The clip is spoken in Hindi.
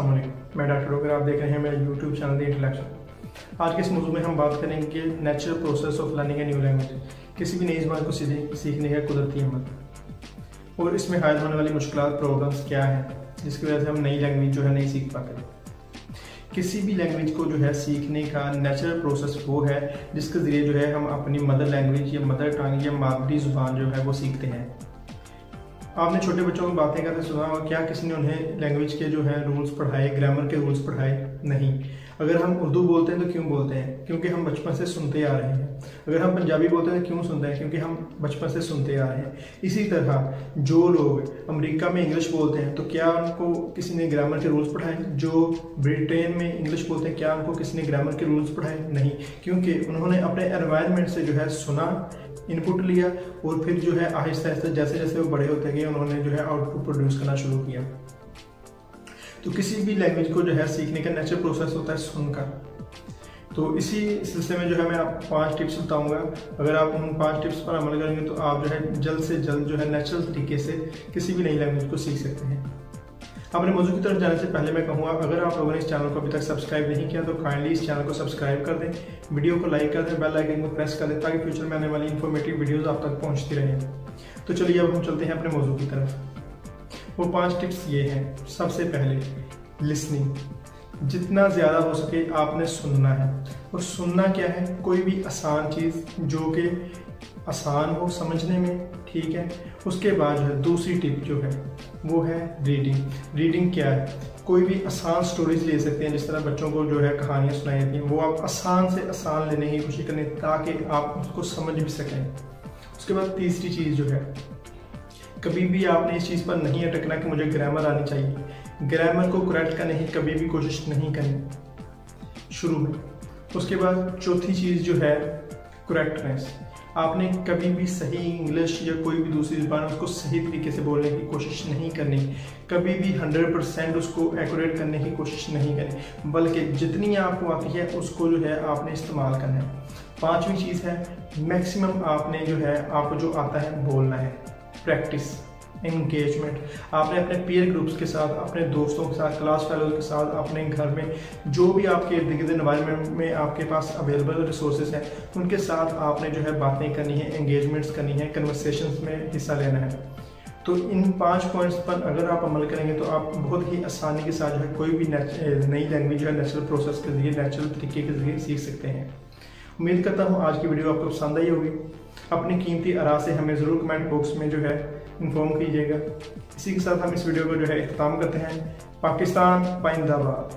अस्सलाम वालेकुम, मैं डॉक्टर रोकर, आप देख रहे हैं मेरा यूट्यूब चैनल द इंटेलेक्चुअल। आज के इस मौजूद में हम बात करेंगे natural process of learning a new language, किसी भी नई ज़बान को सीखने का कुदरती अमल, और इसमें हायल होने वाली मुश्किलात प्रॉब्लम्स क्या हैं जिसकी वजह से हम नई लैंग्वेज जो है नहीं सीख पाते। किसी भी लैंग्वेज को जो है सीखने का नेचुरल प्रोसेस वो है जिसके ज़रिए जो है हम अपनी मदर लैंग्वेज या मदर टंग या मादरी ज़ुबान जो है वो सीखते हैं। आपने छोटे बच्चों को बातें करते सुना होगा, क्या किसी ने उन्हें लैंग्वेज के जो है रूल्स पढ़ाए, ग्रामर के रूल्स पढ़ाए? नहीं। अगर हम उर्दू बोलते हैं तो क्यों बोलते हैं? क्योंकि हम बचपन से सुनते आ रहे हैं। अगर हम पंजाबी बोलते हैं तो क्यों सुनते हैं? क्योंकि हम बचपन से सुनते आ रहे हैं। इसी तरह जो लोग अमेरिका में इंग्लिश बोलते हैं तो क्या उनको किसी ने ग्रामर के रूल्स पढ़ाए? जो ब्रिटेन में इंग्लिश बोलते हैं क्या उनको किसी ने ग्रामर के रूल्स पढ़ाए? नहीं, क्योंकि उन्होंने अपने एनवायरनमेंट से जो है सुना, इनपुट लिया, और फिर जो है आहिस्ता आहिस्ता जैसे जैसे वो बड़े होते गए उन्होंने जो है आउटपुट प्रोड्यूस करना शुरू किया। तो किसी भी लैंग्वेज को जो है सीखने का नेचुरल प्रोसेस होता है सुनकर। तो इसी सिलसिले में जो है मैं आपको 5 टिप्स बताऊंगा। अगर आप उन 5 टिप्स पर अमल करेंगे तो आप जो है जल्द से जल्द जो है नेचुरल तरीके से किसी भी नई लैंग्वेज को सीख सकते हैं। अपने मौजूद की तरफ जाने से पहले मैं कहूँगा, अगर आप लोगों ने इस चैनल को अभी तक सब्सक्राइब नहीं किया तो काइंडली इस चैनल को सब्सक्राइब कर दें, वीडियो को लाइक कर दें, बेल आइकन को प्रेस कर दें ताकि फ्यूचर में आने वाली इन्फॉर्मेटिव वीडियोस आप तक पहुंचती रहें। तो चलिए अब हम चलते हैं अपने मौजूद की तरफ। वो 5 टिप्स ये हैं। सबसे पहले लिसनिंग। जितना ज़्यादा हो सके आपने सुनना है। और सुनना क्या है? कोई भी आसान चीज़ जो कि आसान हो समझने में, ठीक है। उसके बाद जो है दूसरी टिप जो है वो है रीडिंग। रीडिंग क्या है? कोई भी आसान स्टोरीज ले सकते हैं, जिस तरह बच्चों को जो है कहानियाँ सुनाई जाती हैं, वो आप आसान से आसान लेने की कोशिश करें ताकि आप उसको समझ भी सकें। उसके बाद तीसरी चीज़ जो है, कभी भी आपने इस चीज़ पर नहीं अटकना कि मुझे ग्रामर आनी चाहिए। ग्रामर को करेक्ट करने की कभी भी कोशिश नहीं करनी शुरू में। उसके बाद चौथी चीज़ जो है करेक्टनेस। आपने कभी भी सही इंग्लिश या कोई भी दूसरी ज़बान उसको सही तरीके से बोलने की कोशिश नहीं करनी। कभी भी 100% उसको एक्यूरेट करने की कोशिश नहीं करनी, बल्कि जितनी आपको आती है उसको जो है आपने इस्तेमाल करना है। 5वीं चीज़ है मैक्सिमम आपने जो है आपको जो आता है बोलना है। Practice, engagement. आपने अपने पीयर ग्रुप्स के साथ, अपने दोस्तों के साथ, क्लास फेलोज के साथ, अपने घर में जो भी आपके इर्द गिर्द एनवायरनमेंट में आपके पास अवेलेबल रिसोर्सेज हैं उनके साथ आपने जो है बातें करनी है, एंगेजमेंट्स करनी है, कन्वर्सेशंस में हिस्सा लेना है। तो इन 5 पॉइंट्स पर अगर आप अमल करेंगे तो आप बहुत ही आसानी के साथ जो है कोई भी नई लैंग्वेज जो है नेचुरल प्रोसेस के जरिए, नेचुरल तरीके के जरिए सीख सकते हैं। उम्मीद करता हूँ आज की वीडियो आपको पसंद आई होगी। अपनी कीमती आरा से हमें ज़रूर कमेंट बॉक्स में जो है इन्फॉर्म कीजिएगा। इसी के साथ हम इस वीडियो को जो है इख्तिताम करते हैं। पाकिस्तान जिंदाबाद।